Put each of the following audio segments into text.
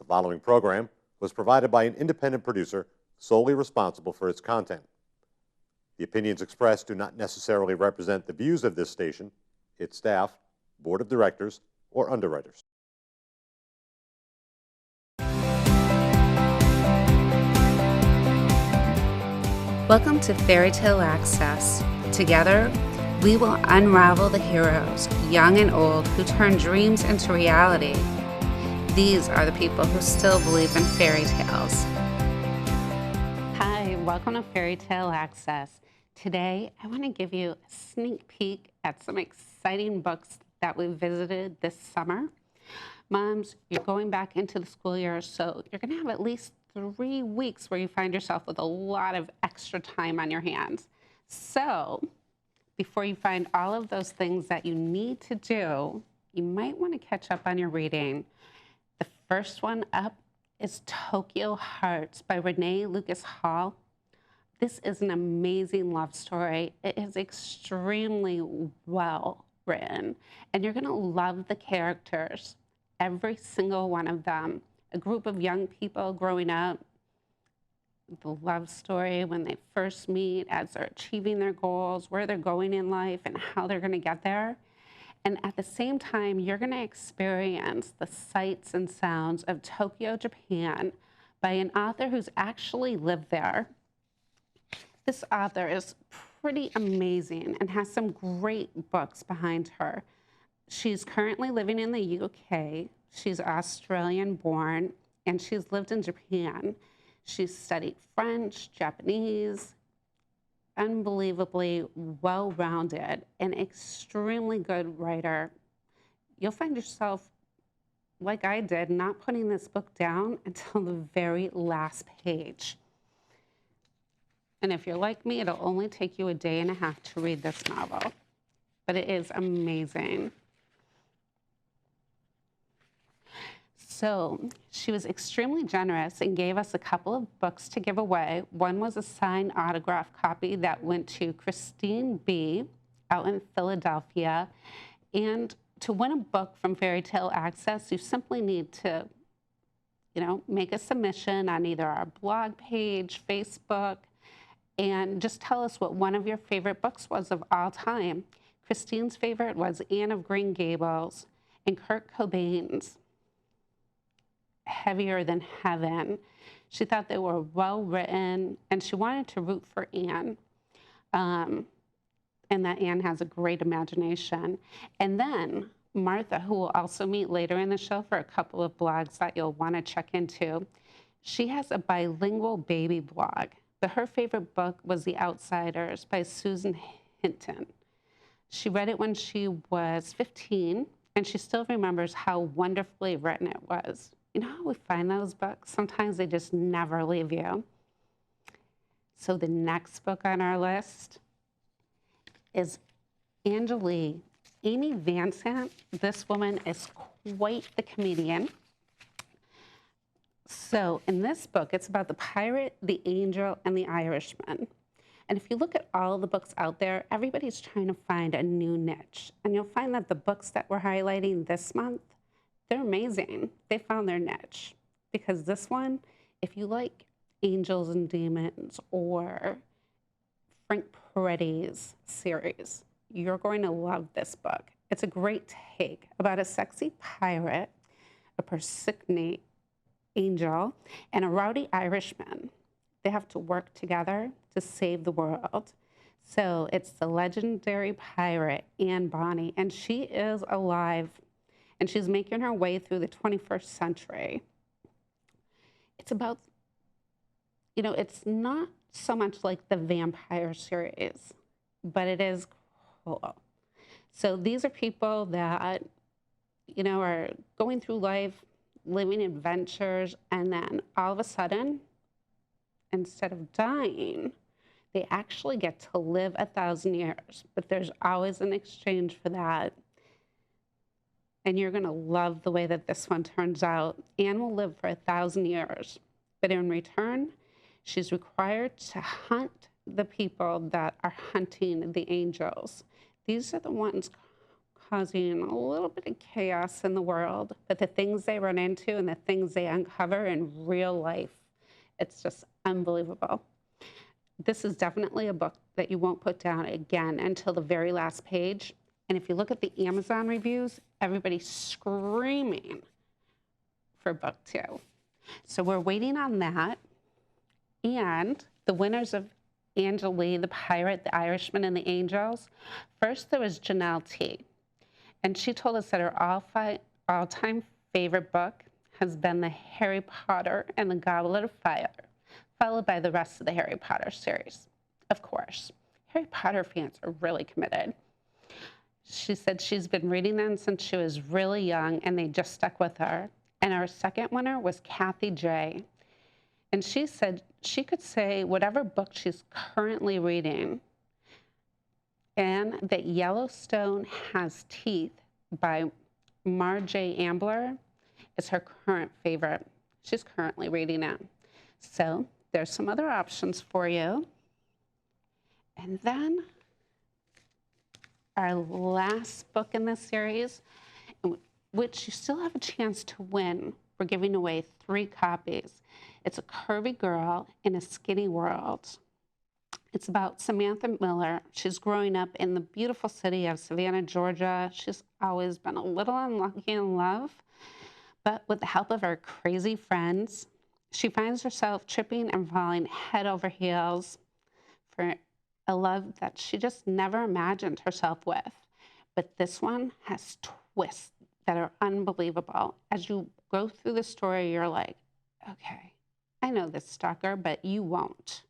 The following program was provided by an independent producer solely responsible for its content. The opinions expressed do not necessarily represent the views of this station, its staff, board of directors, or underwriters. Welcome to Fairy Tale Access. Together, we will unravel the heroes, young and old, who turn dreams into reality. These are the people who still believe in fairy tales. Hi, welcome to Fairy Tale Access. Today, I want to give you a sneak peek at some exciting books that we visited this summer. Moms, you're going back into the school year, so you're going to have at least 3 weeks where you find yourself with a lot of extra time on your hands. So, before you find all of those things that you need to do, you might want to catch up on your reading. The first one up is Tokyo Hearts by Renee Lucas Hall. This is an amazing love story. It is extremely well written, and you're going to love the characters, every single one of them. A group of young people growing up, the love story when they first meet, as they're achieving their goals, where they're going in life, and how they're going to get there. And at the same time, you're going to experience the sights and sounds of Tokyo, Japan, by an author who's actually lived there. This author is pretty amazing and has some great books behind her. She's currently living in the UK. She's Australian born, and she's lived in Japan. She's studied French, Japanese, unbelievably well-rounded, and extremely good writer. You'll find yourself, like I did, not putting this book down until the very last page. And if you're like me, it'll only take you a day and a half to read this novel, but it is amazing. So she was extremely generous and gave us a couple of books to give away. One was a signed autograph copy that went to Christine B. out in Philadelphia. And to win a book from Fairy Tale Access, you simply need to, make a submission on either our blog page, Facebook, and just tell us what one of your favorite books was of all time. Christine's favorite was Anne of Green Gables, and Kurt Cobain's Heavier Than Heaven. She thought they were well written, and she wanted to root for Anne, and that Anne has a great imagination. And then Martha, who we'll also meet later in the show for a couple of blogs that you'll want to check into, she has a bilingual baby blog, but her favorite book was The Outsiders by Susan Hinton. She read it when she was 15, and she still remembers how wonderfully written it was. You know how we find those books? Sometimes they just never leave you. So the next book on our list is Angelique. Amy Vincent. This woman is quite the comedian. So in this book, it's about the pirate, the angel, and the Irishman. And if you look at all the books out there, everybody's trying to find a new niche. And you'll find that the books that we're highlighting this month, they're amazing. They found their niche. Because this one, if you like Angels and Demons or Frank Peretti's series, you're going to love this book. It's a great take about a sexy pirate, a persnickety angel, and a rowdy Irishman. They have to work together to save the world. So it's the legendary pirate, Anne Bonny, and she is alive. And she's making her way through the 21st century. It's about, it's not so much like the vampire series, but it is cool. So these are people that, are going through life, living adventures, and then all of a sudden, instead of dying, they actually get to live 1,000 years. But there's always an exchange for that. And you're going to love the way that this one turns out. Anne will live for 1,000 years, but in return, she's required to hunt the people that are hunting the angels. These are the ones causing a little bit of chaos in the world, but the things they run into and the things they uncover in real life, it's just unbelievable. This is definitely a book that you won't put down again until the very last page. And if you look at the Amazon reviews, everybody's screaming for book 2. So we're waiting on that. And the winners of Angel Lee, The Pirate, The Irishman, and The Angels. First, there was Janelle T. And she told us that her all-time favorite book has been the Harry Potter and the Goblet of Fire, followed by the rest of the Harry Potter series. Of course, Harry Potter fans are really committed. She said she's been reading them since she was really young, and they just stuck with her. And our second winner was Kathy J. And she said she could say whatever book she's currently reading, and that Yellowstone Has Teeth by Marjay Ambler is her current favorite. She's currently reading it. So there's some other options for you. And then our last book in this series, which you still have a chance to win. We're giving away 3 copies. It's A Curvy Girl in a Skinny World. It's about Samantha Miller. She's growing up in the beautiful city of Savannah, Georgia. She's always been a little unlucky in love, but with the help of her crazy friends, she finds herself tripping and falling head over heels for a love that she just never imagined herself with. But this one has twists that are unbelievable. As you go through the story, you're like, okay, I know this stalker, but you won't.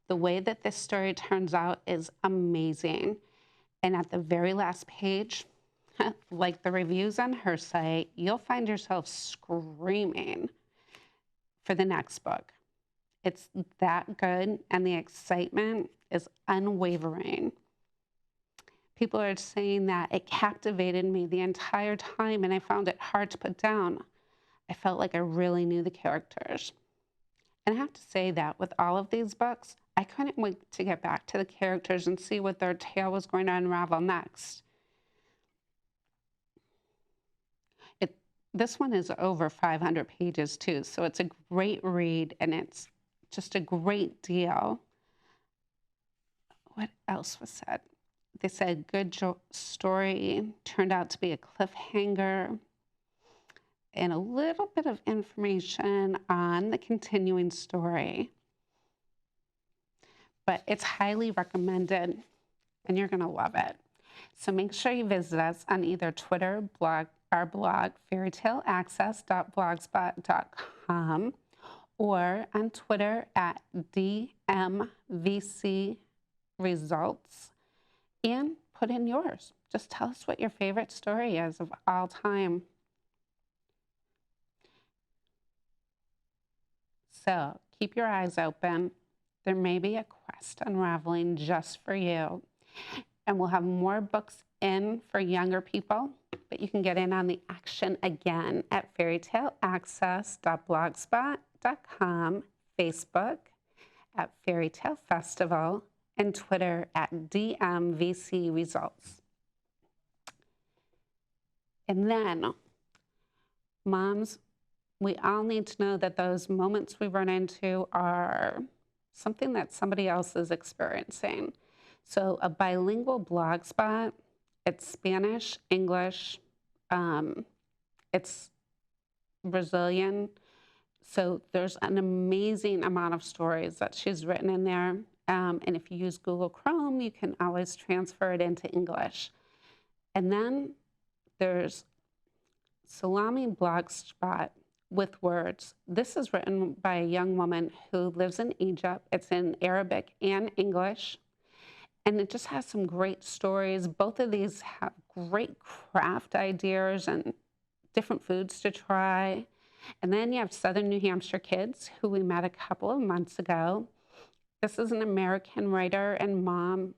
The way that this story turns out is amazing. And at the very last page, like the reviews on her site, you'll find yourself screaming for the next book. It's that good, and the excitement is unwavering. People are saying that it captivated me the entire time, and I found it hard to put down. I felt like I really knew the characters. And I have to say that with all of these books, I couldn't wait to get back to the characters and see what their tale was going to unravel next. This one is over 500 pages too, so it's a great read, and it's just a great deal. What else was said? They said good story turned out to be a cliffhanger, and a little bit of information on the continuing story. But it's highly recommended, and you're going to love it. So make sure you visit us on either Twitter, our blog, fairytaleaccess.blogspot.com, or on Twitter at DMVCResults, and put in yours. Just tell us what your favorite story is of all time. So keep your eyes open. There may be a quest unraveling just for you. And we'll have more books in for younger people, but you can get in on the action again at fairytaleaccess.blogspot.com, Facebook at Fairytale Festival, and Twitter at DMVCResults. And then, moms, we all need to know that those moments we run into are something that somebody else is experiencing. So a bilingual blog spot, it's Spanish, English, it's Brazilian. So there's an amazing amount of stories that she's written in there. And if you use Google Chrome, you can always transfer it into English. And then there's Salami Blogspot with Words. This is written by a young woman who lives in Egypt. It's in Arabic and English. And it just has some great stories. Both of these have great craft ideas and different foods to try. And then you have Southern New Hampshire Kids, who we met a couple of months ago. This is an American writer and mom,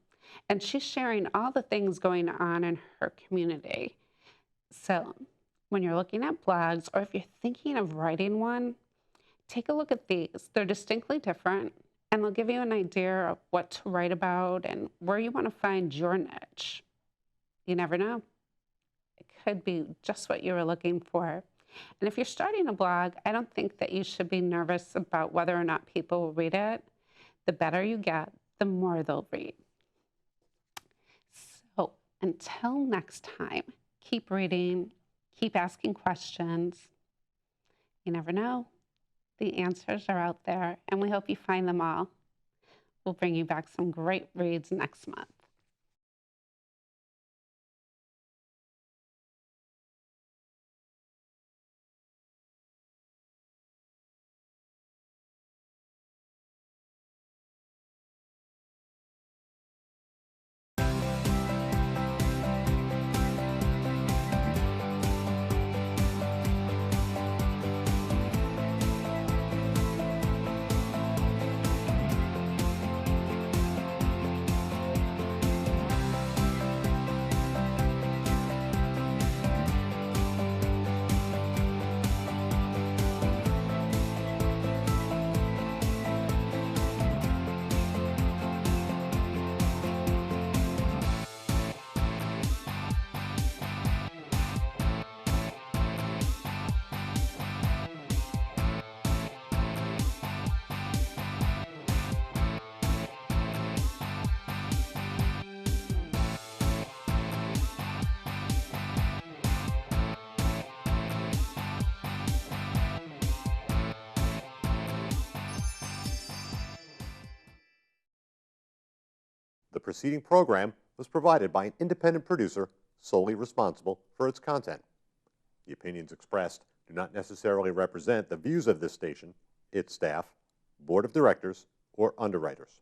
and she's sharing all the things going on in her community. So when you're looking at blogs, or if you're thinking of writing one, take a look at these. They're distinctly different, and they'll give you an idea of what to write about and where you want to find your niche. You never know. It could be just what you were looking for. And if you're starting a blog, I don't think that you should be nervous about whether or not people will read it. The better you get, the more they'll read. So until next time, keep reading, keep asking questions. You never know. The answers are out there, and we hope you find them all. We'll bring you back some great reads next month. The preceding program was provided by an independent producer solely responsible for its content. The opinions expressed do not necessarily represent the views of this station, its staff, board of directors, or underwriters.